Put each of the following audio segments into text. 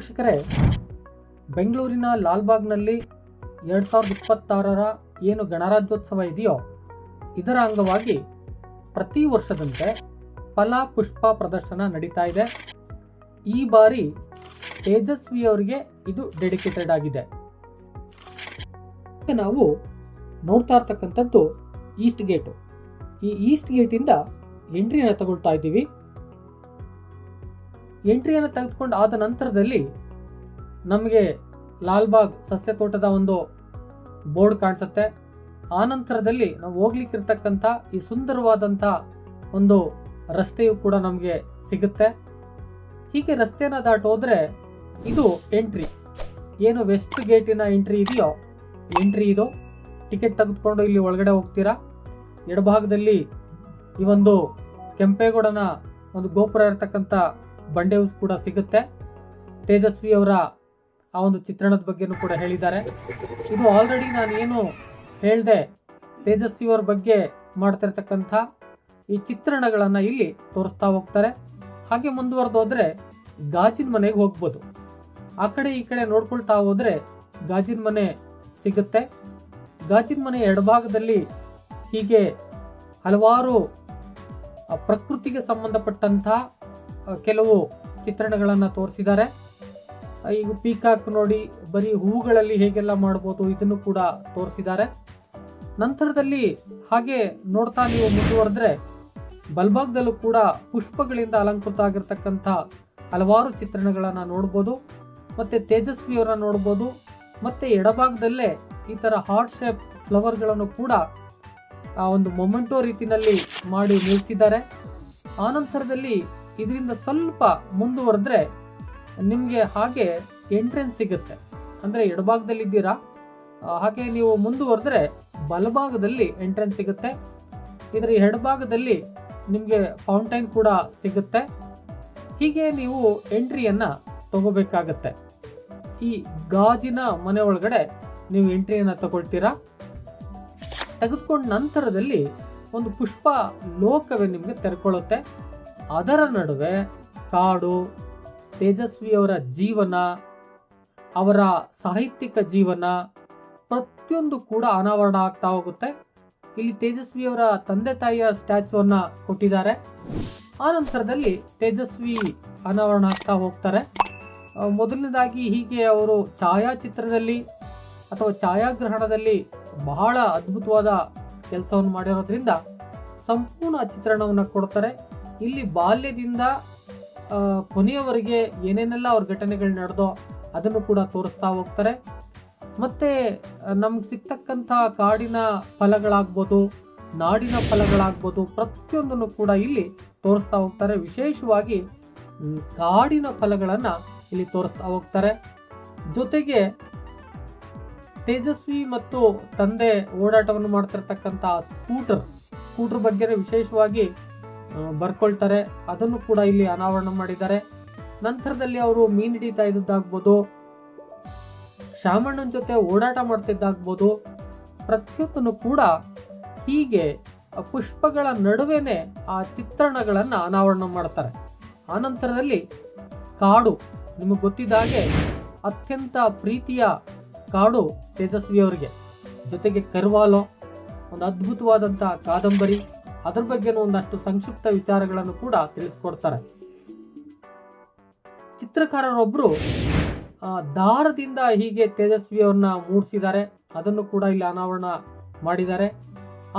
ವೀಕ್ಷಕರೇ, ಬೆಂಗಳೂರಿನ ಲಾಲ್ಬಾಗ್ನಲ್ಲಿ 2026ರ ಏನು ಗಣರಾಜ್ಯೋತ್ಸವ ಇದೆಯೋ ಇದರ ಅಂಗವಾಗಿ ಪ್ರತಿ ವರ್ಷದಂತೆ ಫಲ ಪುಷ್ಪ ಪ್ರದರ್ಶನ ನಡೀತಾ ಇದೆ. ಈ ಬಾರಿ ತೇಜಸ್ವಿ ಅವರಿಗೆ ಇದು ಡೆಡಿಕೇಟೆಡ್ ಆಗಿದೆ. ನಾವು ನೋಡ್ತಾ ಇರ್ತಕ್ಕಂಥದ್ದು ಈಸ್ಟ್ ಗೇಟು. ಈ ಈಸ್ಟ್ ಗೇಟಿಂದ ಎಂಟ್ರಿಯನ್ನು ತಗೊಳ್ತಾ ಇದ್ದೀವಿ. ಎಂಟ್ರಿಯನ್ನು ತೆಗೆದುಕೊಂಡು ಆದ ನಂತರದಲ್ಲಿ ನಮಗೆ ಲಾಲ್ಬಾಗ್ ಸಸ್ಯ ತೋಟದ ಒಂದು ಬೋರ್ಡ್ ಕಾಣಿಸುತ್ತೆ. ಆ ನಂತರದಲ್ಲಿ ನಾವು ಹೋಗ್ಲಿಕ್ಕಿರ್ತಕ್ಕಂಥ ಈ ಸುಂದರವಾದಂಥ ಒಂದು ರಸ್ತೆಯು ಕೂಡ ನಮಗೆ ಸಿಗುತ್ತೆ. ಹೀಗೆ ರಸ್ತೆಯನ್ನು ದಾಟಿ ಹೋದ್ರೆ ಇದು ಎಂಟ್ರಿ, ಏನು ವೆಸ್ಟ್ ಗೇಟಿನ ಎಂಟ್ರಿ ಇದೆಯೋ ಎಂಟ್ರಿ ಇದು. ಟಿಕೆಟ್ ತೆಗೆದುಕೊಂಡು ಇಲ್ಲಿ ಒಳಗಡೆ ಹೋಗ್ತೀರಾ. ಎಡಭಾಗದಲ್ಲಿ ಈ ಒಂದು ಕೆಂಪೇಗೌಡನ ಒಂದು ಗೋಪುರ ಇರತಕ್ಕಂಥ ಬಂಡೆ ಹೌಸ್ ಕೂಡ ಸಿಗುತ್ತೆ. ತೇಜಸ್ವಿ ಅವರ ಆ ಒಂದು ಚಿತ್ರಣದ ಬಗ್ಗೆನೂ ಕೂಡ ಹೇಳಿದ್ದಾರೆ. ಇದು ಆಲ್ರೆಡಿ ನಾನು ಏನು ಹೇಳಿದೆ ತೇಜಸ್ವಿ ಅವರ ಬಗ್ಗೆ ಮಾಡ್ತಿರ್ತಕ್ಕಂಥ ಈ ಚಿತ್ರಣಗಳನ್ನು ಇಲ್ಲಿ ತೋರಿಸ್ತಾ ಹೋಗ್ತಾರೆ. ಹಾಗೆ ಮುಂದುವರೆದು ಹೋದ್ರೆ ಗಾಜಿನ ಮನೆಗೆ ಹೋಗ್ಬೋದು. ಆ ಕಡೆ ಈ ಕಡೆ ನೋಡ್ಕೊಳ್ತಾ ಹೋದ್ರೆ ಗಾಜಿನ ಮನೆ ಸಿಗುತ್ತೆ. ಗಾಜಿನ ಮನೆ ಎಡಭಾಗದಲ್ಲಿ ಹೀಗೆ ಹಲವಾರು ಪ್ರಕೃತಿಗೆ ಸಂಬಂಧಪಟ್ಟಂಥ ಕೆಲವು ಚಿತ್ರಣಗಳನ್ನು ತೋರಿಸಿದ್ದಾರೆ. ಈಗ ಪೀಕಾಕ್ ನೋಡಿ, ಬರೀ ಹೂಗಳಲ್ಲಿ ಹೇಗೆಲ್ಲ ಮಾಡ್ಬೋದು ಇದನ್ನು ಕೂಡ ತೋರಿಸಿದ್ದಾರೆ. ನಂತರದಲ್ಲಿ ಹಾಗೆ ನೋಡ್ತಾ ನೀವು ಮುಂದುವರೆದ್ರೆ ಬಲಭಾಗದಲ್ಲೂ ಕೂಡ ಪುಷ್ಪಗಳಿಂದ ಅಲಂಕೃತ ಆಗಿರ್ತಕ್ಕಂಥ ಹಲವಾರು ಚಿತ್ರಣಗಳನ್ನು ನೋಡ್ಬೋದು. ಮತ್ತೆ ತೇಜಸ್ವಿಯವರನ್ನ ನೋಡ್ಬೋದು. ಮತ್ತೆ ಎಡಭಾಗದಲ್ಲೇ ಈ ತರ ಹಾರ್ಟ್ ಶೇಪ್ ಫ್ಲವರ್ಗಳನ್ನು ಕೂಡ ಆ ಒಂದು ಮೊಮೆಂಟೋ ರೀತಿನಲ್ಲಿ ಮಾಡಿ ನಿಲ್ಲಿಸಿದ್ದಾರೆ. ಆನಂತರದಲ್ಲಿ ಇದರಿಂದ ಸ್ವಲ್ಪ ಮುಂದುವರೆದ್ರೆ ನಿಮಗೆ ಹಾಗೆ ಎಂಟ್ರೆನ್ಸ್ ಸಿಗುತ್ತೆ. ಅಂದರೆ ಎಡಭಾಗದಲ್ಲಿ ಇದ್ದೀರಾ, ಹಾಗೆ ನೀವು ಮುಂದುವರೆದ್ರೆ ಬಲಭಾಗದಲ್ಲಿ ಎಂಟ್ರೆನ್ಸ್ ಸಿಗುತ್ತೆ. ಇದರ ಎಡಭಾಗದಲ್ಲಿ ನಿಮಗೆ ಫೌಂಟೈನ್ ಕೂಡ ಸಿಗುತ್ತೆ. ಹೀಗೆ ನೀವು ಎಂಟ್ರಿಯನ್ನು ತಗೋಬೇಕಾಗತ್ತೆ. ಈ ಗಾಜಿನ ಮನೆ ಒಳಗಡೆ ನೀವು ಎಂಟ್ರಿಯನ್ನು ತಗೊಳ್ತೀರಾ. ತೆಗೆದುಕೊಂಡ ನಂತರದಲ್ಲಿ ಒಂದು ಪುಷ್ಪ ಲೋಕವೇ ನಿಮಗೆ ತೆರೆಕೊಳ್ಳುತ್ತೆ. ಅದರ ನಡುವೆ ಕಾಡು, ತೇಜಸ್ವಿಯವರ ಜೀವನ, ಅವರ ಸಾಹಿತ್ಯಿಕ ಜೀವನ ಪ್ರತಿಯೊಂದು ಕೂಡ ಅನಾವರಣ ಆಗ್ತಾ ಹೋಗುತ್ತೆ. ಇಲ್ಲಿ ತೇಜಸ್ವಿಯವರ ತಂದೆ ತಾಯಿಯ ಸ್ಟ್ಯಾಚ್ಯೂವನ್ನ ಕೊಟ್ಟಿದ್ದಾರೆ. ಆ ನಂತರದಲ್ಲಿ ತೇಜಸ್ವಿ ಅನಾವರಣ ಆಗ್ತಾ ಹೋಗ್ತಾರೆ. ಮೊದಲನೇದಾಗಿ ಹೀಗೆ ಅವರು ಛಾಯಾಚಿತ್ರದಲ್ಲಿ ಅಥವಾ ಛಾಯಾಗ್ರಹಣದಲ್ಲಿ ಬಹಳ ಅದ್ಭುತವಾದ ಕೆಲಸವನ್ನು ಮಾಡಿರೋದ್ರಿಂದ ಸಂಪೂರ್ಣ ಚಿತ್ರಣವನ್ನು ಕೊಡ್ತಾರೆ. ಇಲ್ಲಿ ಬಾಲ್ಯದಿಂದ ಕೊನೆಯವರೆಗೆ ಏನೇನೆಲ್ಲ ಅವ್ರ ಘಟನೆಗಳು ನಡೆದೋ ಅದನ್ನು ಕೂಡ ತೋರಿಸ್ತಾ ಹೋಗ್ತಾರೆ. ಮತ್ತೆ ನಮ್ಗೆ ಸಿಗ್ತಕ್ಕಂಥ ಕಾಡಿನ ಫಲಗಳಾಗ್ಬೋದು, ನಾಡಿನ ಫಲಗಳಾಗ್ಬೋದು, ಪ್ರತಿಯೊಂದನ್ನು ಕೂಡ ಇಲ್ಲಿ ತೋರಿಸ್ತಾ ಹೋಗ್ತಾರೆ. ವಿಶೇಷವಾಗಿ ಕಾಡಿನ ಫಲಗಳನ್ನು ಇಲ್ಲಿ ತೋರಿಸ್ತಾ ಹೋಗ್ತಾರೆ. ಜೊತೆಗೆ ತೇಜಸ್ವಿ ಮತ್ತು ತಂದೆ ಓಡಾಟವನ್ನು ಮಾಡ್ತಿರ್ತಕ್ಕಂಥ ಸ್ಕೂಟರ್ ಬಗ್ಗೆ ವಿಶೇಷವಾಗಿ ಬರ್ಕೊಳ್ತಾರೆ. ಅದನ್ನು ಕೂಡ ಇಲ್ಲಿ ಅನಾವರಣ ಮಾಡಿದ್ದಾರೆ. ನಂತರದಲ್ಲಿ ಅವರು ಮೀನು ಹಿಡಿತಾ ಇದ್ದದ್ದಾಗ್ಬೋದು, ಶಾಮಣ್ಣನ ಜೊತೆ ಓಡಾಟ ಮಾಡ್ತಿದ್ದಾಗ್ಬೋದು, ಪ್ರತಿಯೊಂದನ್ನು ಕೂಡ ಹೀಗೆ ಪುಷ್ಪಗಳ ನಡುವೆನೆ ಆ ಚಿತ್ರಣಗಳನ್ನು ಅನಾವರಣ ಮಾಡ್ತಾರೆ. ಆನಂತರದಲ್ಲಿ ಕಾಡು, ನಿಮಗೆ ಗೊತ್ತಿದ್ದ ಹಾಗೆ ಅತ್ಯಂತ ಪ್ರೀತಿಯ ಕಾಡು ತೇಜಸ್ವಿಯವರಿಗೆ. ಜೊತೆಗೆ ಕರ್ವಾಲೋ, ಒಂದು ಅದ್ಭುತವಾದಂಥ ಕಾದಂಬರಿ, ಅದ್ರ ಬಗ್ಗೆನೂ ಒಂದಷ್ಟು ಸಂಕ್ಷಿಪ್ತ ವಿಚಾರಗಳನ್ನು ಕೂಡ ತಿಳಿಸ್ಕೊಡ್ತಾರೆ. ಚಿತ್ರಕಾರರೊಬ್ಬರು ದಾರದಿಂದ ಹೀಗೆ ತೇಜಸ್ವಿಯವ್ರನ್ನ ಮೂಡಿಸಿದ್ದಾರೆ. ಅದನ್ನು ಕೂಡ ಇಲ್ಲಿ ಅನಾವರಣ ಮಾಡಿದ್ದಾರೆ.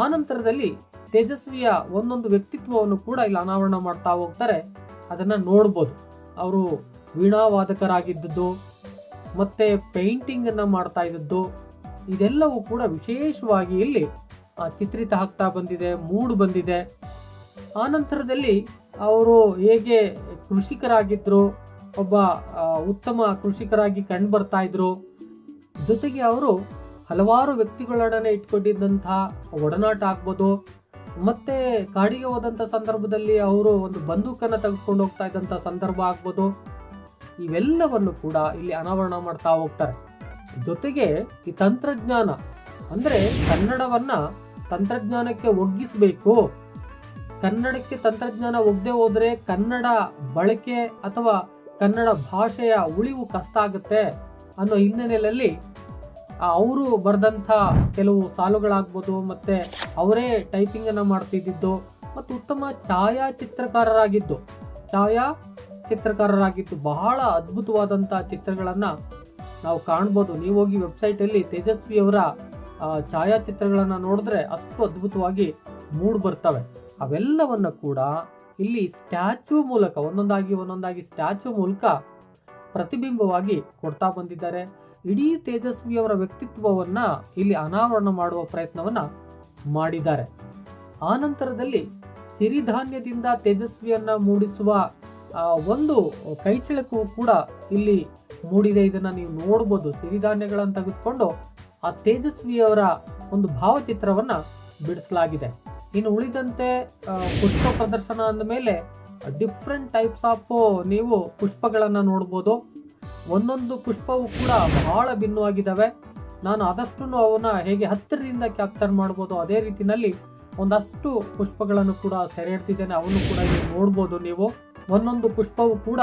ಆನಂತರದಲ್ಲಿ ತೇಜಸ್ವಿಯ ಒಂದೊಂದು ವ್ಯಕ್ತಿತ್ವವನ್ನು ಕೂಡ ಇಲ್ಲಿ ಅನಾವರಣ ಮಾಡ್ತಾ ಹೋಗ್ತಾರೆ. ಅದನ್ನ ನೋಡ್ಬೋದು. ಅವರು ವೀಣಾವಾದಕರಾಗಿದ್ದದ್ದು, ಮತ್ತೆ ಪೇಂಟಿಂಗ್ ಅನ್ನ ಮಾಡ್ತಾ ಇದ್ದದ್ದು, ಇದೆಲ್ಲವೂ ಕೂಡ ವಿಶೇಷವಾಗಿ ಇಲ್ಲಿ ಚಿತ್ರಿತ ಆಗ್ತಾ ಬಂದಿದೆ, ಮೂಡ್ ಬಂದಿದೆ. ಆ ನಂತರದಲ್ಲಿ ಅವರು ಹೇಗೆ ಕೃಷಿಕರಾಗಿದ್ರು, ಒಬ್ಬ ಉತ್ತಮ ಕೃಷಿಕರಾಗಿ ಕಂಡು ಬರ್ತಾ ಇದ್ರು. ಜೊತೆಗೆ ಅವರು ಹಲವಾರು ವ್ಯಕ್ತಿಗಳೊಡನೆ ಇಟ್ಕೊಂಡಿದ್ದಂತಹ ಒಡನಾಟ ಆಗ್ಬೋದು, ಮತ್ತೆ ಕಾಡಿಗೆ ಹೋದಂಥ ಸಂದರ್ಭದಲ್ಲಿ ಅವರು ಒಂದು ಬಂದೂಕನ್ನು ತೆಗೆದುಕೊಂಡು ಹೋಗ್ತಾ ಇದ್ದಂಥ ಸಂದರ್ಭ ಆಗ್ಬೋದು. ಇವೆಲ್ಲವನ್ನು ಕೂಡ ಇಲ್ಲಿ ಅನಾವರಣ ಮಾಡ್ತಾ ಹೋಗ್ತಾರೆ. ಜೊತೆಗೆ ಈ ತಂತ್ರಜ್ಞಾನ ಅಂದ್ರೆ ಕನ್ನಡವನ್ನ ತಂತ್ರಜ್ಞಾನಕ್ಕೆ ಒಗ್ಗಿಸಬೇಕು, ಕನ್ನಡಕ್ಕೆ ತಂತ್ರಜ್ಞಾನ ಒಗ್ಗದೆ ಹೋದ್ರೆ ಕನ್ನಡ ಬಳಕೆ ಅಥವಾ ಕನ್ನಡ ಭಾಷೆಯ ಉಳಿವು ಕಷ್ಟ ಆಗುತ್ತೆ ಅನ್ನೋ ಹಿನ್ನೆಲೆಯಲ್ಲಿ ಅವರು ಬರೆದಂಥ ಕೆಲವು ಸಾಲುಗಳಾಗ್ಬೋದು, ಮತ್ತೆ ಅವರೇ ಟೈಪಿಂಗ್ ಅನ್ನ ಮಾಡ್ತಿದ್ದು ಮತ್ತು ಉತ್ತಮ ಛಾಯಾಚಿತ್ರಕಾರರಾಗಿದ್ದು ಬಹಳ ಅದ್ಭುತವಾದಂಥ ಚಿತ್ರಗಳನ್ನ ನಾವು ಕಾಣ್ಬೋದು. ನೀವು ಹೋಗಿ ವೆಬ್ಸೈಟಲ್ಲಿ ತೇಜಸ್ವಿ ಅವರ ಛಾಯಾಚಿತ್ರಗಳನ್ನ ನೋಡಿದ್ರೆ ಅಷ್ಟು ಅದ್ಭುತವಾಗಿ ಮೂಡ್ ಬರ್ತವೆ. ಅವೆಲ್ಲವನ್ನ ಕೂಡ ಇಲ್ಲಿ ಸ್ಟ್ಯಾಚ್ಯೂ ಮೂಲಕ ಒಂದೊಂದಾಗಿ ಸ್ಟ್ಯಾಚ್ಯೂ ಮೂಲಕ ಪ್ರತಿಬಿಂಬವಾಗಿ ಕೊಡ್ತಾ ಬಂದಿದ್ದಾರೆ. ಇಡೀ ತೇಜಸ್ವಿ ಅವರ ವ್ಯಕ್ತಿತ್ವವನ್ನ ಇಲ್ಲಿ ಅನಾವರಣ ಮಾಡುವ ಪ್ರಯತ್ನವನ್ನ ಮಾಡಿದ್ದಾರೆ. ಆ ನಂತರದಲ್ಲಿ ಸಿರಿಧಾನ್ಯದಿಂದ ತೇಜಸ್ವಿಯನ್ನ ಮೂಡಿಸುವ ಒಂದು ಕೈಚಳಕವು ಕೂಡ ಇಲ್ಲಿ ಮೂಡಿದೆ. ಇದನ್ನ ನೀವು ನೋಡ್ಬೋದು. ಸಿರಿಧಾನ್ಯಗಳನ್ನು ತೆಗೆದುಕೊಂಡು ಆ ತೇಜಸ್ವಿಯವರ ಒಂದು ಭಾವಚಿತ್ರವನ್ನ ಬಿಡಿಸಲಾಗಿದೆ. ಇನ್ನು ಉಳಿದಂತೆ ಪುಷ್ಪ ಪ್ರದರ್ಶನ ಅಂದ ಮೇಲೆ ಡಿಫ್ರೆಂಟ್ ಟೈಪ್ಸ್ ಆಫ್ ನೀವು ಪುಷ್ಪಗಳನ್ನ ನೋಡ್ಬೋದು. ಒಂದೊಂದು ಪುಷ್ಪವು ಕೂಡ ಬಹಳ ಭಿನ್ನವಾಗಿದ್ದಾವೆ. ನಾನು ಆದಷ್ಟು ಅವನ್ನ ಹೇಗೆ ಹತ್ತಿರದಿಂದ ಕ್ಯಾಪ್ಚರ್ ಮಾಡ್ಬೋದು ಅದೇ ರೀತಿನಲ್ಲಿ ಒಂದಷ್ಟು ಪುಷ್ಪಗಳನ್ನು ಕೂಡ ಸೆರೆ ಹಿಡ್ತಿದ್ದೇನೆ. ಅವನ್ನು ಕೂಡ ನೀವು ನೋಡ್ಬೋದು. ನೀವು ಒಂದೊಂದು ಪುಷ್ಪವು ಕೂಡ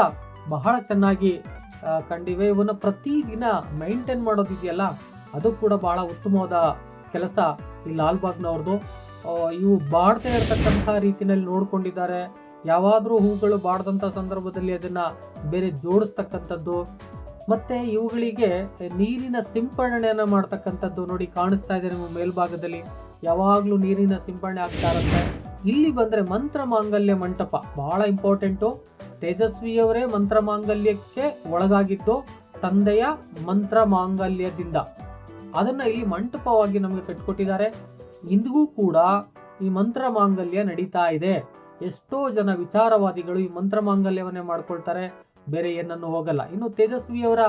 ಬಹಳ ಚೆನ್ನಾಗಿ ಕಂಡಿವೆ. ಇವನ್ನ ಪ್ರತಿದಿನ ಮೈಂಟೈನ್ ಮಾಡೋದಿದೆಯಲ್ಲ, ಅದು ಕೂಡ ಬಹಳ ಉತ್ತಮವಾದ ಕೆಲಸ ಈ ಲಾಲ್ಬಾಗ್ನವ್ರದ್ದು. ಇವು ಬಾಡ್ತಾ ಇರತಕ್ಕಂತಹ ರೀತಿಯಲ್ಲಿ ನೋಡ್ಕೊಂಡಿದ್ದಾರೆ. ಯಾವಾದ್ರೂ ಹೂಗಳು ಬಾಡ್ದಂತ ಸಂದರ್ಭದಲ್ಲಿ ಅದನ್ನ ಬೇರೆ ಜೋಡಿಸ್ತಕ್ಕಂಥದ್ದು, ಮತ್ತೆ ಇವುಗಳಿಗೆ ನೀರಿನ ಸಿಂಪಡಣೆಯನ್ನ ಮಾಡ್ತಕ್ಕಂಥದ್ದು ನೋಡಿ ಕಾಣಿಸ್ತಾ ಇದೆ ನಿಮ್ಮ ಮೇಲ್ಭಾಗದಲ್ಲಿ. ಯಾವಾಗ್ಲೂ ನೀರಿನ ಸಿಂಪಡಣೆ ಆಗ್ತಾ ಇರುತ್ತೆ. ಇಲ್ಲಿ ಬಂದ್ರೆ ಮಂತ್ರ ಮಾಂಗಲ್ಯ ಮಂಟಪ ಬಹಳ ಇಂಪಾರ್ಟೆಂಟು. ತೇಜಸ್ವಿಯವರೇ ಮಂತ್ರ ಮಾಂಗಲ್ಯಕ್ಕೆ ಒಳಗಾಗಿದ್ದು ತಂದೆಯ ಮಂತ್ರ ಮಾಂಗಲ್ಯದಿಂದ ಅದನ್ನ ಇಲ್ಲಿ ಮಂಟಪವಾಗಿ ನಮಗೆ ಕಟ್ಕೊಟ್ಟಿದ್ದಾರೆ. ಇಂದಿಗೂ ಕೂಡ ಈ ಮಂತ್ರ ಮಾಂಗಲ್ಯ ನಡೀತಾ ಇದೆ. ಎಷ್ಟೋ ಜನ ವಿಚಾರವಾದಿಗಳು ಈ ಮಂತ್ರ ಮಾಂಗಲ್ಯವನ್ನೇ ಮಾಡ್ಕೊಳ್ತಾರೆ, ಬೇರೆ ಏನನ್ನು ಹೋಗಲ್ಲ. ಇನ್ನು ತೇಜಸ್ವಿಯವರ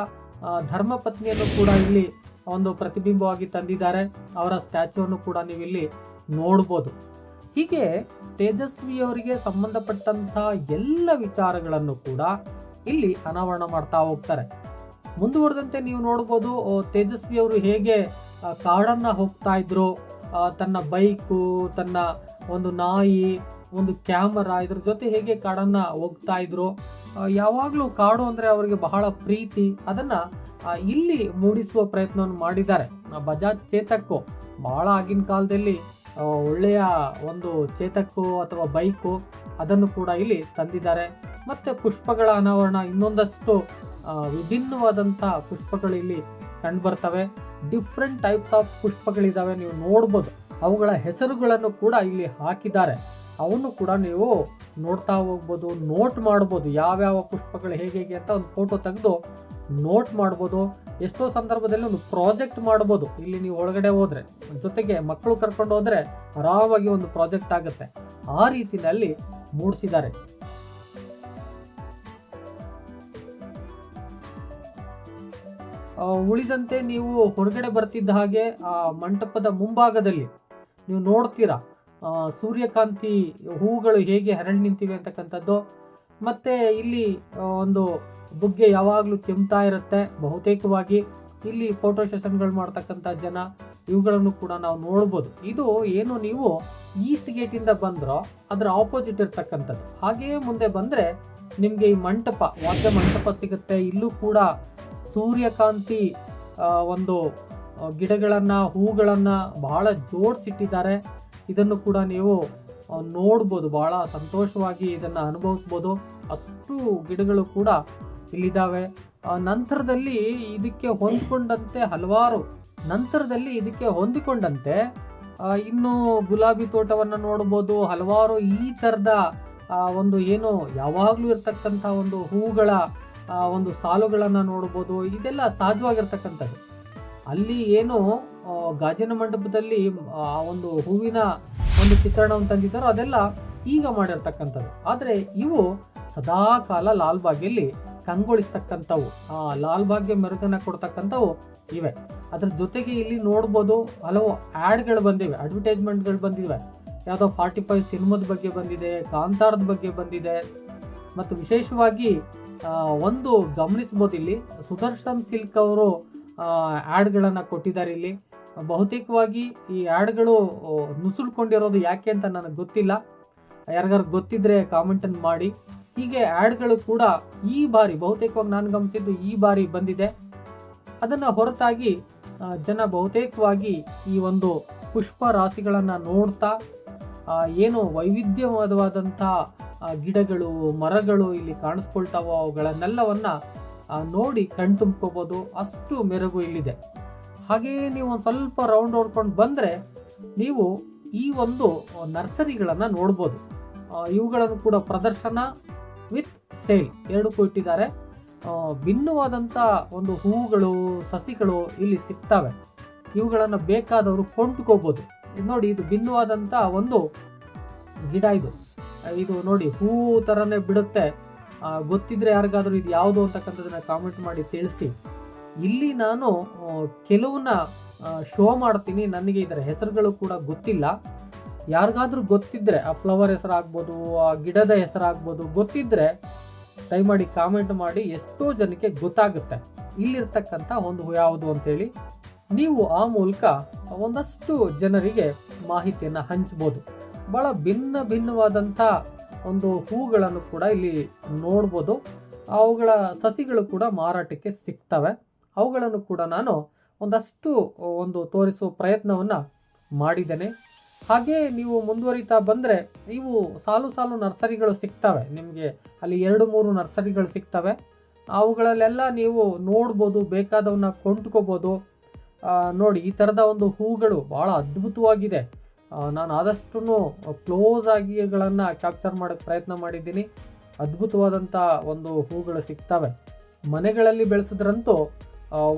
ಧರ್ಮ ಪತ್ನಿಯನ್ನು ಕೂಡ ಇಲ್ಲಿ ಒಂದು ಪ್ರತಿಬಿಂಬವಾಗಿ ತಂದಿದ್ದಾರೆ. ಅವರ ಸ್ಟ್ಯಾಚ್ಯೂವನ್ನು ಕೂಡ ನೀವು ಇಲ್ಲಿ ನೋಡ್ಬೋದು. ಹೀಗೆ ತೇಜಸ್ವಿಯವರಿಗೆ ಸಂಬಂಧಪಟ್ಟಂತಹ ಎಲ್ಲ ವಿಚಾರಗಳನ್ನು ಕೂಡ ಇಲ್ಲಿ ಅನಾವರಣ ಮಾಡ್ತಾ ಹೋಗ್ತಾರೆ. ಮುಂದುವರೆದಂತೆ ನೀವು ನೋಡ್ಬೋದು ತೇಜಸ್ವಿಯವರು ಹೇಗೆ ಕಾಡನ್ನ ಹೋಗ್ತಾ ಇದ್ರು, ತನ್ನ ಬೈಕು, ತನ್ನ ಒಂದು ನಾಯಿ, ಒಂದು ಕ್ಯಾಮರಾ, ಇದ್ರ ಜೊತೆ ಹೇಗೆ ಕಾಡನ್ನ ಹೋಗ್ತಾ ಇದ್ರು. ಯಾವಾಗ್ಲೂ ಕಾಡು ಅಂದ್ರೆ ಅವರಿಗೆ ಬಹಳ ಪ್ರೀತಿ. ಅದನ್ನ ಇಲ್ಲಿ ಮೂಡಿಸುವ ಪ್ರಯತ್ನವನ್ನು ಮಾಡಿದ್ದಾರೆ. ಬಜಾಜ್ ಚೇತಕ್ಕು ಬಹಳ ಆಗಿನ ಕಾಲದಲ್ಲಿ ಒಳ್ಳೆಯ ಒಂದು ಚೇತಕ್ಕು ಅಥವಾ ಬೈಕು, ಅದನ್ನು ಕೂಡ ಇಲ್ಲಿ ತಂದಿದ್ದಾರೆ. ಮತ್ತೆ ಪುಷ್ಪಗಳ ಅನಾವರಣ, ಇನ್ನೊಂದಷ್ಟು ವಿಭಿನ್ನವಾದಂತಹ ಪುಷ್ಪಗಳು ಇಲ್ಲಿ ಕಂಡು ಬರ್ತವೆ. ಡಿಫ್ರೆಂಟ್ ಟೈಪ್ಸ್ ಆಫ್ ಪುಷ್ಪಗಳಿದಾವೆ, ನೀವು ನೋಡ್ಬೋದು. ಅವುಗಳ ಹೆಸರುಗಳನ್ನು ಕೂಡ ಇಲ್ಲಿ ಹಾಕಿದ್ದಾರೆ. ಅವನ್ನು ಕೂಡ ನೀವು ನೋಡ್ತಾ ಹೋಗ್ಬೋದು, ನೋಟ್ ಮಾಡ್ಬೋದು. ಯಾವ್ಯಾವ ಪುಷ್ಪಗಳು ಹೇಗೆ ಅಂತ ಒಂದು ಫೋಟೋ ತೆಗೆದು ನೋಟ್ ಮಾಡ್ಬೋದು. ಎಷ್ಟೋ ಸಂದರ್ಭದಲ್ಲಿ ಒಂದು ಪ್ರಾಜೆಕ್ಟ್ ಮಾಡ್ಬೋದು ಇಲ್ಲಿ ನೀವು ಒಳಗಡೆ ಹೋದ್ರೆ. ಜೊತೆಗೆ ಮಕ್ಕಳು ಕರ್ಕೊಂಡು ಹೋದ್ರೆ ಆರಾಮಾಗಿ ಒಂದು ಪ್ರಾಜೆಕ್ಟ್ ಆಗುತ್ತೆ. ಆ ರೀತಿಯಲ್ಲಿ ಮೂಡಿಸಿದ್ದಾರೆ. ಉಳಿದಂತೆ ನೀವು ಹೊರಗಡೆ ಬರ್ತಿದ್ದ ಹಾಗೆ ಆ ಮಂಟಪದ ಮುಂಭಾಗದಲ್ಲಿ ನೀವು ನೋಡ್ತೀರಾ ಸೂರ್ಯಕಾಂತಿ ಹೂಗಳು ಹೇಗೆ ಹರಳಿ ನಿಂತಿವೆ ಅಂತಕ್ಕಂಥದ್ದು. ಮತ್ತೆ ಇಲ್ಲಿ ಒಂದು ಬುಗ್ಗೆ ಯಾವಾಗಲೂ ಚಿಮ್ತಾ ಇರುತ್ತೆ. ಬಹುತೇಕವಾಗಿ ಇಲ್ಲಿ ಫೋಟೋ ಸೆಷನ್ಗಳು ಮಾಡ್ತಕ್ಕಂಥ ಜನ, ಇವುಗಳನ್ನು ಕೂಡ ನಾವು ನೋಡ್ಬೋದು. ಇದು ಏನು ನೀವು ಈಸ್ಟ್ ಗೇಟ್ ಇಂದ ಬಂದ್ರೋ ಅದರ ಆಪೋಸಿಟ್ ಇರ್ತಕ್ಕಂಥದ್ದು. ಹಾಗೆಯೇ ಮುಂದೆ ಬಂದ್ರೆ ನಿಮ್ಗೆ ಈ ಮಂಟಪ, ವಾದ್ಯ ಮಂಟಪ ಸಿಗುತ್ತೆ. ಇಲ್ಲೂ ಕೂಡ ಸೂರ್ಯಕಾಂತಿ ಒಂದು ಗಿಡಗಳನ್ನ, ಹೂಗಳನ್ನ ಬಹಳ ಜೋಡಿಸಿಟ್ಟಿದ್ದಾರೆ. ಇದನ್ನು ಕೂಡ ನೀವು ನೋಡ್ಬೋದು, ಬಹಳ ಸಂತೋಷವಾಗಿ ಇದನ್ನ ಅನುಭವಿಸ್ಬೋದು. ಅಷ್ಟು ಗಿಡಗಳು ಕೂಡ ಇಲ್ಲಿದ್ದಾವೆ. ನಂತರದಲ್ಲಿ ಇದಕ್ಕೆ ಹೊಂದಿಕೊಂಡಂತೆ ಇನ್ನು ಗುಲಾಬಿ ತೋಟವನ್ನ ನೋಡ್ಬೋದು. ಹಲವಾರು ಈ ತರದ ಒಂದು ಏನು ಯಾವಾಗ್ಲೂ ಇರ್ತಕ್ಕಂಥ ಒಂದು ಹೂಗಳ ಒಂದು ಸಾಲುಗಳನ್ನ ನೋಡ್ಬೋದು. ಇದೆಲ್ಲ ಸಹಜವಾಗಿರ್ತಕ್ಕಂಥದ್ದು. ಅಲ್ಲಿ ಏನು ಗಾಜಿನ ಮಂಟಪದಲ್ಲಿ ಆ ಒಂದು ಹೂವಿನ ಒಂದು ಚಿತ್ರಣವನ್ನು ತಂದಿದ್ದಾರೋ ಅದೆಲ್ಲ ಈಗ ಮಾಡಿರ್ತಕ್ಕಂಥದ್ದು. ಆದರೆ ಇವು ಸದಾಕಾಲ ಲಾಲ್ಬಾಗಲ್ಲಿ ಕಂಗೊಳಿಸ್ತಕ್ಕಂಥವು, ಆ ಲಾಲ್ಬಾಗ್ಗೆ ಮೆರುಗನ್ನ ಕೊಡ್ತಕ್ಕಂಥವು ಇವೆ. ಅದ್ರ ಜೊತೆಗೆ ಇಲ್ಲಿ ನೋಡ್ಬೋದು ಹಲವು ಆ್ಯಡ್ಗಳು ಬಂದಿವೆ, ಅಡ್ವರ್ಟೈಸ್ಮೆಂಟ್ಗಳು ಬಂದಿವೆ. ಯಾವುದೋ 45 ಸಿನಿಮಾದ ಬಗ್ಗೆ ಬಂದಿದೆ, ಕಾಂತಾರದ ಬಗ್ಗೆ ಬಂದಿದೆ. ಮತ್ತು ವಿಶೇಷವಾಗಿ ಒಂದು ಗಮನಿಸ್ಬೋದು, ಇಲ್ಲಿ ಸುದರ್ಶನ್ ಸಿಲ್ಕ್ ಅವರು ಆ್ಯಡ್ಗಳನ್ನು ಕೊಟ್ಟಿದ್ದಾರೆ. ಇಲ್ಲಿ ಬಹುತೇಕವಾಗಿ ಈ ಆ್ಯಡ್ಗಳು ನುಸುಳ್ಕೊಂಡಿರೋದು ಯಾಕೆ ಅಂತ ನನಗೆ ಗೊತ್ತಿಲ್ಲ. ಯಾರಿಗಾರು ಗೊತ್ತಿದ್ರೆ ಕಾಮೆಂಟನ್ನು ಮಾಡಿ. ಹೀಗೆ ಆ್ಯಡ್ಗಳು ಕೂಡ ಈ ಬಾರಿ ಬಹುತೇಕವಾಗಿ ನಾನು ಗಮನಿಸಿದ್ದು ಈ ಬಾರಿ ಬಂದಿದೆ. ಅದನ್ನು ಹೊರತಾಗಿ ಜನ ಬಹುತೇಕವಾಗಿ ಈ ಒಂದು ಪುಷ್ಪ ರಾಶಿಗಳನ್ನು ನೋಡ್ತಾ ಏನು ವೈವಿಧ್ಯವಾದಂಥ ಗಿಡಗಳು ಮರಗಳು ಇಲ್ಲಿ ಕಾಣಿಸ್ಕೊಳ್ತಾವೋ ಅವುಗಳನ್ನೆಲ್ಲವನ್ನ ನೋಡಿ ಕಣ್ತುಂಬ್ಕೋಬೋದು, ಅಷ್ಟು ಮೆರುಗು ಇಲ್ಲಿದೆ. ಹಾಗೆಯೇ ನೀವು ಒಂದು ಸ್ವಲ್ಪ ರೌಂಡ್ ಹೊಡ್ಕೊಂಡು ಬಂದರೆ ನೀವು ಈ ಒಂದು ನರ್ಸರಿಗಳನ್ನು ನೋಡ್ಬೋದು. ಇವುಗಳನ್ನು ಕೂಡ ಪ್ರದರ್ಶನ ವಿತ್ ಸೇಲ್ ಎರಡಕ್ಕೂ ಇಟ್ಟಿದ್ದಾರೆ. ಭಿನ್ನವಾದಂಥ ಒಂದು ಹೂಗಳು ಸಸಿಗಳು ಇಲ್ಲಿ ಸಿಗ್ತವೆ. ಇವುಗಳನ್ನು ಬೇಕಾದವರು ಕೊಂಡ್ಕೋಬೋದು. ನೋಡಿ, ಇದು ಭಿನ್ನವಾದಂಥ ಒಂದು ಗಿಡ. ಇದು ನೋಡಿ ಹೂ ಥರನೇ ಬಿಡುತ್ತೆ. ಗೊತ್ತಿದ್ರೆ ಯಾರಿಗಾದ್ರೂ ಇದು ಯಾವುದು ಅಂತಕ್ಕಂಥದ್ದನ್ನ ಕಾಮೆಂಟ್ ಮಾಡಿ ತಿಳಿಸಿ. ಇಲ್ಲಿ ನಾನು ಕೆಲವನ್ನ ಶೋ ಮಾಡ್ತೀನಿ. ನನಗೆ ಇದರ ಹೆಸರುಗಳು ಕೂಡ ಗೊತ್ತಿಲ್ಲ. ಯಾರಿಗಾದ್ರೂ ಗೊತ್ತಿದ್ರೆ ಆ ಫ್ಲವರ್ ಹೆಸರಾಗ್ಬೋದು, ಆ ಗಿಡದ ಹೆಸರಾಗ್ಬೋದು, ಗೊತ್ತಿದ್ರೆ ದಯಮಾಡಿ ಕಾಮೆಂಟ್ ಮಾಡಿ. ಎಷ್ಟೋ ಜನಕ್ಕೆ ಗೊತ್ತಾಗುತ್ತೆ ಇಲ್ಲಿರ್ತಕ್ಕಂಥ ಒಂದು ಹೂ ಯಾವುದು ಅಂತೇಳಿ. ನೀವು ಆ ಮೂಲಕ ಒಂದಷ್ಟು ಜನರಿಗೆ ಮಾಹಿತಿಯನ್ನು ಹಂಚ್ಬೋದು. ಬಹಳ ಭಿನ್ನವಾದಂಥ ಒಂದು ಹೂಗಳನ್ನು ಕೂಡ ಇಲ್ಲಿ ನೋಡ್ಬೋದು. ಅವುಗಳ ಸಸಿಗಳು ಕೂಡ ಮಾರಾಟಕ್ಕೆ ಸಿಗ್ತವೆ. ಅವುಗಳನ್ನು ಕೂಡ ನಾನು ಒಂದಷ್ಟು ತೋರಿಸುವ ಪ್ರಯತ್ನವನ್ನು ಮಾಡಿದ್ದೇನೆ. ಹಾಗೆ ನೀವು ಮುಂದುವರಿತಾ ಬಂದರೆ ಇವು ಸಾಲು ನರ್ಸರಿಗಳು ಸಿಗ್ತವೆ. ನಿಮಗೆ ಅಲ್ಲಿ 2-3 ನರ್ಸರಿಗಳು ಸಿಗ್ತವೆ. ಅವುಗಳಲ್ಲೆಲ್ಲ ನೀವು ನೋಡ್ಬೋದು, ಬೇಕಾದವನ್ನ ಕೊಂಡ್ಕೋಬೋದು. ನೋಡಿ, ಈ ಥರದ ಒಂದು ಹೂಗಳು ಭಾಳ ಅದ್ಭುತವಾಗಿದೆ. ನಾನು ಆದಷ್ಟು ಕ್ಲೋಸ್ ಆಗಿಗಳನ್ನು ಕ್ಯಾಪ್ಚರ್ ಮಾಡೋಕ್ಕೆ ಪ್ರಯತ್ನ ಮಾಡಿದ್ದೀನಿ. ಅದ್ಭುತವಾದಂಥ ಒಂದು ಹೂಗಳು ಸಿಗ್ತವೆ. ಮನೆಗಳಲ್ಲಿ ಬೆಳೆಸಿದ್ರಂತೂ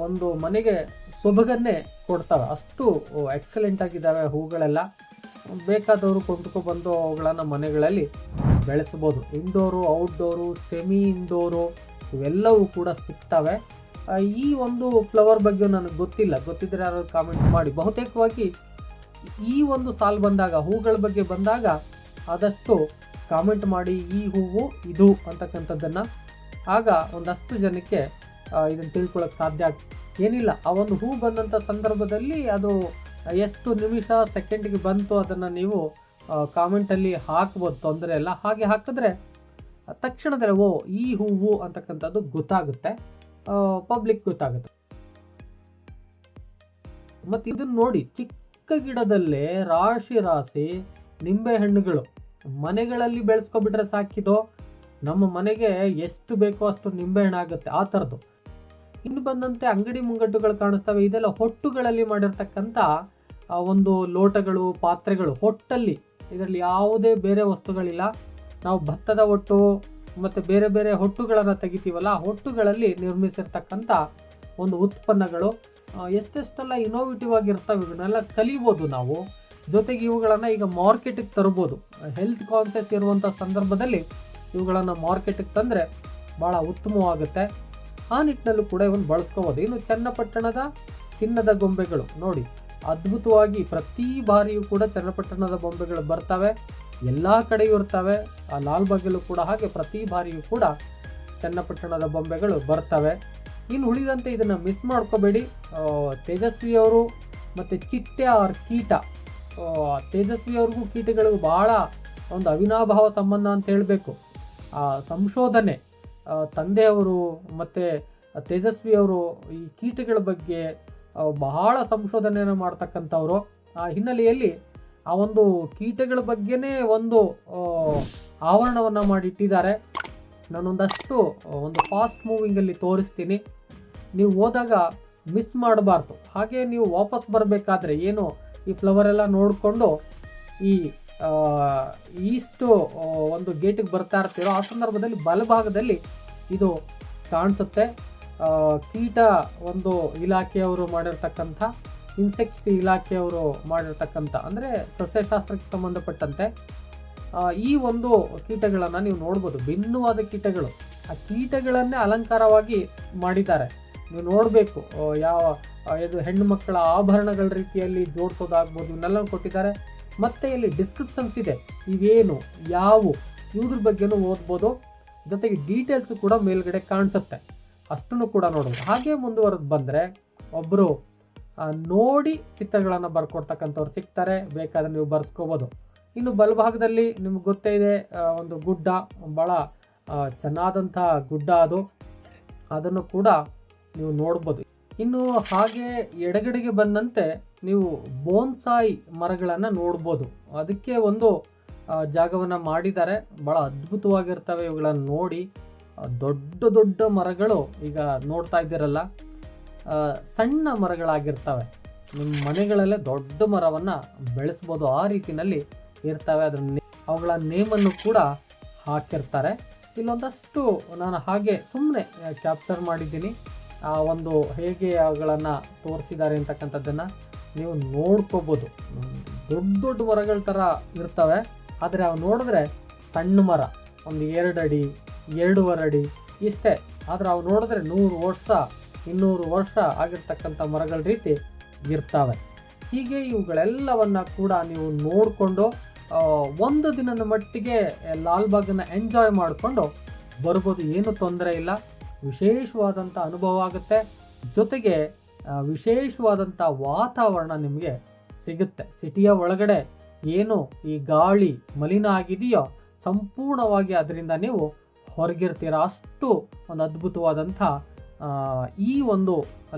ಒಂದು ಮನೆಗೆ ಸೊಬಗನ್ನೇ ಕೊಡ್ತವೆ. ಅಷ್ಟು ಎಕ್ಸಲೆಂಟ್ ಆಗಿದ್ದಾವೆ ಹೂಗಳೆಲ್ಲ. ಬೇಕಾದವರು ಕೊಂಡ್ಕೊಬಂದು ಅವುಗಳನ್ನು ಮನೆಗಳಲ್ಲಿ ಬೆಳೆಸ್ಬೋದು. ಇಂಡೋರು, ಔಟ್ಡೋರು, ಸೆಮಿ ಇಂಡೋರು ಇವೆಲ್ಲವೂ ಕೂಡ ಸಿಗ್ತವೆ. ಈ ಒಂದು ಫ್ಲವರ್ ಬಗ್ಗೆ ನನಗೆ ಗೊತ್ತಿಲ್ಲ. ಗೊತ್ತಿದ್ರೆ ಯಾರು ಕಾಮೆಂಟ್ ಮಾಡಿ. ಬಹುತೇಕವಾಗಿ ಈ ಒಂದು ಸಾಲು ಬಂದಾಗ, ಹೂಗಳ ಬಗ್ಗೆ ಬಂದಾಗ ಆದಷ್ಟು ಕಾಮೆಂಟ್ ಮಾಡಿ, ಈ ಹೂವು ಇದು ಅಂತಕ್ಕಂಥದ್ದನ್ನು. ಆಗ ಒಂದಷ್ಟು ಜನಕ್ಕೆ ಇದನ್ನು ತಿಳ್ಕೊಳ್ಳೋಕೆ ಸಾಧ್ಯ ಏನಿಲ್ಲ. ಆ ಒಂದು ಹೂ ಬಂದಂಥ ಸಂದರ್ಭದಲ್ಲಿ ಅದು ಎಷ್ಟು ನಿಮಿಷ ಸೆಕೆಂಡ್ಗೆ ಬಂತು ಅದನ್ನು ನೀವು ಕಾಮೆಂಟಲ್ಲಿ ಹಾಕ್ಬೋದು, ತೊಂದರೆ ಇಲ್ಲ. ಹಾಗೆ ಹಾಕಿದ್ರೆ ತಕ್ಷಣದಲ್ಲಿ ಈ ಹೂವು ಅಂತಕ್ಕಂಥದ್ದು ಗೊತ್ತಾಗುತ್ತೆ, ಪಬ್ಲಿಕ್ ಗೊತ್ತಾಗುತ್ತೆ. ಮತ್ತು ಇದನ್ನು ನೋಡಿ, ಚಿಕ್ಕ ಗಿಡದಲ್ಲೇ ರಾಶಿ ನಿಂಬೆ ಹಣ್ಣುಗಳು ಮನೆಗಳಲ್ಲಿ ಬೆಳೆಸ್ಕೊಬಿಟ್ರೆ ಸಾಕಿದೋ ನಮ್ಮ ಮನೆಗೆ ಎಷ್ಟು ಬೇಕೋ ಅಷ್ಟು ನಿಂಬೆ ಹಣ್ಣು ಆಗುತ್ತೆ, ಆ ಥರದ್ದು. ಇನ್ನು ಬಂದಂತೆ ಅಂಗಡಿ ಮುಂಗಟ್ಟುಗಳು ಕಾಣಿಸ್ತವೆ. ಇದೆಲ್ಲ ಹೊಟ್ಟುಗಳಲ್ಲಿ ಮಾಡಿರ್ತಕ್ಕಂಥ ಒಂದು ಲೋಟಗಳು, ಪಾತ್ರೆಗಳು, ಹೊಟ್ಟಲ್ಲಿ. ಇದರಲ್ಲಿ ಯಾವುದೇ ಬೇರೆ ವಸ್ತುಗಳಿಲ್ಲ. ನಾವು ಭತ್ತದ ಹೊಟ್ಟು ಮತ್ತು ಬೇರೆ ಹೊಟ್ಟುಗಳನ್ನು ತೆಗಿತೀವಲ್ಲ, ಹೊಟ್ಟುಗಳಲ್ಲಿ ನಿರ್ಮಿಸಿರ್ತಕ್ಕಂಥ ಒಂದು ಉತ್ಪನ್ನಗಳು. ಎಷ್ಟೆಷ್ಟೆಲ್ಲ ಇನೋವೇಟಿವ್ ಆಗಿರ್ತವೆ. ಇವನ್ನೆಲ್ಲ ಕಲಿಬೋದು ನಾವು. ಜೊತೆಗೆ ಇವುಗಳನ್ನು ಈಗ ಮಾರ್ಕೆಟಿಗೆ ತರ್ಬೋದು. ಹೆಲ್ತ್ ಕಾನ್ಸಿಯಸ್ ಇರುವಂಥ ಸಂದರ್ಭದಲ್ಲಿ ಇವುಗಳನ್ನು ಮಾರ್ಕೆಟಿಗೆ ತಂದರೆ ಭಾಳ ಉತ್ತಮವಾಗುತ್ತೆ. ಆ ನಿಟ್ಟಿನಲ್ಲೂ ಕೂಡ ಇವನ್ನ ಬಳಸ್ಕೋಬೋದು. ಇನ್ನು ಚನ್ನಪಟ್ಟಣದ ಚಿನ್ನದ ಗೊಂಬೆಗಳು ನೋಡಿ, ಅದ್ಭುತವಾಗಿ ಪ್ರತಿ ಬಾರಿಯೂ ಕೂಡ ಚನ್ನಪಟ್ಟಣದ ಬೊಂಬೆಗಳು ಬರ್ತವೆ. ಎಲ್ಲ ಕಡೆಯೂ ಇರ್ತವೆ. ಆ ಲಾಲ್ಬಾಗಲ್ಲೂ ಕೂಡ ಹಾಗೆ ಪ್ರತಿ ಬಾರಿಯೂ ಕೂಡ ಚನ್ನಪಟ್ಟಣದ ಬೊಂಬೆಗಳು ಬರ್ತವೆ. ಇನ್ನು ಉಳಿದಂತೆ ಇದನ್ನು ಮಿಸ್ ಮಾಡ್ಕೋಬೇಡಿ. ತೇಜಸ್ವಿಯವರು ಮತ್ತು ಚಿಟ್ಟೆ ಆರ್ ಕೀಟ, ತೇಜಸ್ವಿಯವ್ರಿಗೂ ಕೀಟಗಳಿಗೂ ಭಾಳ ಒಂದು ಅವಿನಾಭಾವ ಸಂಬಂಧ ಅಂತ ಹೇಳಬೇಕು. ಸಂಶೋಧನೆ ತಂದೆಯವರು ಮತ್ತು ತೇಜಸ್ವಿಯವರು ಈ ಕೀಟಗಳ ಬಗ್ಗೆ ಬಹಳ ಸಂಶೋಧನೆಯನ್ನು ಮಾಡ್ತಕ್ಕಂಥವ್ರು. ಆ ಹಿನ್ನೆಲೆಯಲ್ಲಿ ಆ ಒಂದು ಕೀಟಗಳ ಬಗ್ಗೆನೇ ಒಂದು ಆವರಣವನ್ನು ಮಾಡಿಟ್ಟಿದ್ದಾರೆ. ನಾನೊಂದಷ್ಟು ಫಾಸ್ಟ್ ಮೂವಿಂಗಲ್ಲಿ ತೋರಿಸ್ತೀನಿ, ನೀವು ಹೋದಾಗ ಮಿಸ್ ಮಾಡಬಾರ್ದು. ಹಾಗೆ ನೀವು ವಾಪಸ್ ಬರಬೇಕಾದ್ರೆ ಏನು ಈ ಫ್ಲವರ್ ಎಲ್ಲ ನೋಡಿಕೊಂಡು ಈ ಈಸ್ಟು ಒಂದು ಗೇಟಿಗೆ ಬರ್ತಾ ಇರ್ತೀರೋ ಆ ಸಂದರ್ಭದಲ್ಲಿ ಬಲಭಾಗದಲ್ಲಿ ಇದು ಕಾಣಿಸುತ್ತೆ. ಕೀಟ ಒಂದು ಇಲಾಖೆಯವರು ಮಾಡಿರ್ತಕ್ಕಂಥ, ಇನ್ಸೆಕ್ಟ್ಸ್ ಇಲಾಖೆಯವರು ಮಾಡಿರ್ತಕ್ಕಂಥ, ಅಂದರೆ ಸಸ್ಯಶಾಸ್ತ್ರಕ್ಕೆ ಸಂಬಂಧಪಟ್ಟಂತೆ ಈ ಒಂದು ಕೀಟಗಳನ್ನು ನೀವು ನೋಡ್ಬೋದು. ಭಿನ್ನವಾದ ಕೀಟಗಳು, ಆ ಕೀಟಗಳನ್ನೇ ಅಲಂಕಾರವಾಗಿ ಮಾಡಿದ್ದಾರೆ. ನೀವು ನೋಡಬೇಕು ಇದು ಹೆಣ್ಣು ಮಕ್ಕಳ ಆಭರಣಗಳ ರೀತಿಯಲ್ಲಿ ಜೋಡಿಸೋದಾಗ್ಬೋದು, ಇವನ್ನೆಲ್ಲ ಕೊಟ್ಟಿದ್ದಾರೆ. ಮತ್ತೆ ಇಲ್ಲಿ ಡಿಸ್ಕ್ರಿಪ್ಷನ್ಸ್ ಇದೆ, ಇವೇನು ಇವ್ರ ಬಗ್ಗೆನೂ ಓದ್ಬೋದು. ಜೊತೆಗೆ ಡೀಟೇಲ್ಸ್ ಕೂಡ ಮೇಲ್ಗಡೆ ಕಾಣಿಸುತ್ತೆ, ಅಷ್ಟನ್ನು ಕೂಡ ನೋಡ್ಬೋದು. ಹಾಗೆ ಮುಂದುವರೆದು ಬಂದರೆ ಒಬ್ಬರು ನೋಡಿ ಚಿತ್ರಗಳನ್ನು ಬರ್ಕೊಡ್ತಕ್ಕಂಥವ್ರು ಸಿಗ್ತಾರೆ, ಬೇಕಾದ್ರೆ ನೀವು ಬರ್ಸ್ಕೋಬೋದು. ಇನ್ನು ಬಲಭಾಗದಲ್ಲಿ ನಿಮ್ಗೆ ಗೊತ್ತೇ ಇದೆ, ಒಂದು ಗುಡ್ಡ, ಭಾಳ ಚೆನ್ನಾದಂಥ ಗುಡ್ಡ ಅದನ್ನು ಕೂಡ ನೀವು ನೋಡ್ಬೋದು. ಇನ್ನು ಹಾಗೆ ಎಡಗಡೆಗೆ ಬಂದಂತೆ ನೀವು ಬೋನ್ಸಾಯಿ ಮರಗಳನ್ನು ನೋಡ್ಬೋದು. ಅದಕ್ಕೆ ಒಂದು ಜಾಗವನ್ನು ಮಾಡಿದ್ದಾರೆ, ಭಾಳ ಅದ್ಭುತವಾಗಿರ್ತವೆ ಇವುಗಳನ್ನು ನೋಡಿ. ದೊಡ್ಡ ದೊಡ್ಡ ಮರಗಳು ಈಗ ನೋಡ್ತಾ ಇದ್ದೀರಲ್ಲ, ಸಣ್ಣ ಮರಗಳಾಗಿರ್ತವೆ. ನಿಮ್ಮ ಮನೆಗಳಲ್ಲೇ ದೊಡ್ಡ ಮರವನ್ನು ಬೆಳೆಸ್ಬೋದು, ಆ ರೀತಿಯಲ್ಲಿ ಇರ್ತವೆ. ಅವುಗಳ ನೇಮನ್ನು ಕೂಡ ಹಾಕಿರ್ತಾರೆ. ಇಲ್ಲೊಂದಷ್ಟು ನಾನು ಹಾಗೆ ಸುಮ್ಮನೆ ಕ್ಯಾಪ್ಚರ್ ಮಾಡಿದ್ದೀನಿ. ಆ ಒಂದು ಹೇಗೆ ಅವುಗಳನ್ನು ತೋರಿಸಿದ್ದಾರೆ ಅಂತಕ್ಕಂಥದ್ದನ್ನು ನೀವು ನೋಡ್ಕೋಬೋದು. ದೊಡ್ಡ ದೊಡ್ಡ ಮರಗಳ ಥರ ಇರ್ತವೆ, ಆದರೆ ಅವು ನೋಡಿದ್ರೆ ಸಣ್ಣ ಮರ, ಒಂದು 2 ಅಡಿ 2.5 ಅಡಿ ಇಷ್ಟೇ. ಆದರೆ ಅವು ನೋಡಿದ್ರೆ 100 ವರ್ಷ 200 ವರ್ಷ ಆಗಿರ್ತಕ್ಕಂಥ ಮರಗಳ ರೀತಿ ಇರ್ತವೆ. ಹೀಗೆ ಇವುಗಳೆಲ್ಲವನ್ನ ಕೂಡ ನೀವು ನೋಡಿಕೊಂಡು ಒಂದು ದಿನದ ಮಟ್ಟಿಗೆ ಲಾಲ್ಬಾಗನ್ನು ಎಂಜಾಯ್ ಮಾಡಿಕೊಂಡು ಬರ್ಬೋದು, ಏನು ತೊಂದರೆ ಇಲ್ಲ. ವಿಶೇಷವಾದಂಥ ಅನುಭವ ಆಗುತ್ತೆ, ಜೊತೆಗೆ ವಿಶೇಷವಾದಂಥ ವಾತಾವರಣ ನಿಮಗೆ ಸಿಗುತ್ತೆ. ಸಿಟಿಯ ಒಳಗಡೆ ಏನು ಈ ಗಾಳಿ ಮಲಿನ ಆಗಿದೆಯೋ ಸಂಪೂರ್ಣವಾಗಿ ಅದರಿಂದ ನೀವು ಹೊರಗಿರ್ತೀರ. ಅಷ್ಟು ಒಂದು ಅದ್ಭುತವಾದಂಥ ಈ ಒಂದು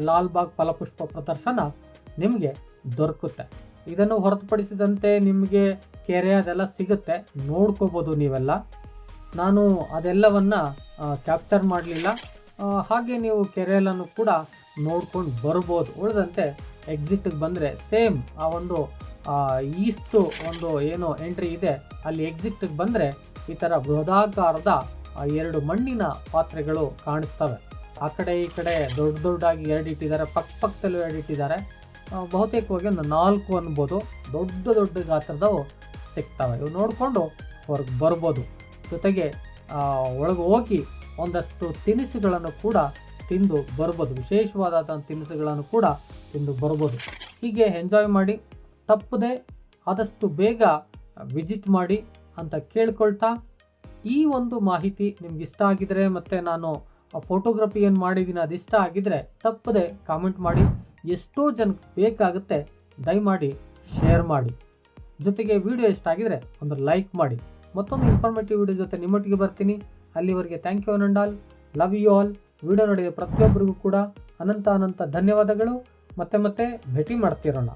ಲಾಲ್ಬಾಗ್ ಫಲಪುಷ್ಪ ಪ್ರದರ್ಶನ ನಿಮಗೆ ದೊರಕುತ್ತೆ. ಇದನ್ನು ಹೊರತುಪಡಿಸಿದಂತೆ ನಿಮಗೆ ಕೆರೆ ಅದೆಲ್ಲ ಸಿಗುತ್ತೆ, ನೋಡ್ಕೋಬೋದು ನೀವೆಲ್ಲ. ನಾನು ಅದೆಲ್ಲವನ್ನು ಕ್ಯಾಪ್ಚರ್ ಮಾಡಲಿಲ್ಲ. ಹಾಗೆ ನೀವು ಕೆರೆಯಲ್ಲೂ ಕೂಡ ನೋಡ್ಕೊಂಡು ಬರ್ಬೋದು. ಉಳಿದಂತೆ ಎಕ್ಸಿಟ್ಗೆ ಬಂದರೆ ಸೇಮ್ ಆ ಒಂದು ಈಸ್ಟು ಒಂದು ಏನು ಎಂಟ್ರಿ ಇದೆ ಅಲ್ಲಿ ಎಕ್ಸಿಟ್ಗೆ ಬಂದರೆ ಈ ಥರ ಬೃಹದಾಕಾರದ 2 ಮಣ್ಣಿನ ಪಾತ್ರೆಗಳು ಕಾಣಿಸ್ತವೆ. ಆ ಕಡೆ ಈ ಕಡೆ ದೊಡ್ಡ ದೊಡ್ಡದಾಗಿ 2 ಇಟ್ಟಿದ್ದಾರೆ, ಪಕ್ಕದಲ್ಲೂ 2 ಇಟ್ಟಿದ್ದಾರೆ. ಬಹುತೇಕವಾಗಿ ಒಂದು 4 ಅನ್ಬೋದು, ದೊಡ್ಡ ದೊಡ್ಡ ಗಾತ್ರದವು ಸಿಗ್ತವೆ. ಇವು ನೋಡಿಕೊಂಡು ಹೊರಗೆ ಬರ್ಬೋದು. ಜೊತೆಗೆ ಒಳಗೆ ಹೋಗಿ ಒಂದಷ್ಟು ತಿನಿಸುಗಳನ್ನು ಕೂಡ ತಿಂದು ಬರ್ಬೋದು, ವಿಶೇಷವಾದ ತಿನಿಸುಗಳನ್ನು ಕೂಡ ತಿಂದು ಬರ್ಬೋದು. ಹೀಗೆ ಎಂಜಾಯ್ ಮಾಡಿ, ತಪ್ಪದೆ ಆದಷ್ಟು ಬೇಗ ವಿಸಿಟ್ ಮಾಡಿ ಅಂತ ಕೇಳ್ಕೊಳ್ತಾ, ಈ ಒಂದು ಮಾಹಿತಿ ನಿಮ್ಗೆ ಇಷ್ಟ ಆಗಿದರೆ ಮತ್ತು ನಾನು ಫೋಟೋಗ್ರಫಿ ಏನು ಮಾಡಿದ್ದೀನಿ ಅದು ಇಷ್ಟ ಆಗಿದರೆ ತಪ್ಪದೆ ಕಾಮೆಂಟ್ ಮಾಡಿ. ಎಷ್ಟೋ ಜನಕ್ಕೆ ಬೇಕಾಗುತ್ತೆ, ದಯಮಾಡಿ ಶೇರ್ ಮಾಡಿ. ಜೊತೆಗೆ ವಿಡಿಯೋ ಇಷ್ಟ ಆಗಿದರೆ ಒಂದು ಲೈಕ್ ಮಾಡಿ. ಮತ್ತೊಂದು ಇನ್ಫಾರ್ಮೇಟಿವ್ ವಿಡಿಯೋ ಜೊತೆ ನಿಮ್ಮೊಟ್ಟಿಗೆ ಬರ್ತೀನಿ. ಅಲ್ಲಿವರೆಗೆ thank you all, love you all. Video ನೋಡಿದ ಪ್ರತಿಯೊಬ್ಬರಿಗೂ ಕೂಡ ಅನಂತ ಧನ್ಯವಾದಗಳು. ಮತ್ತೆ ಭೇಟಿ ಮಾಡ್ತಿರೋಣ.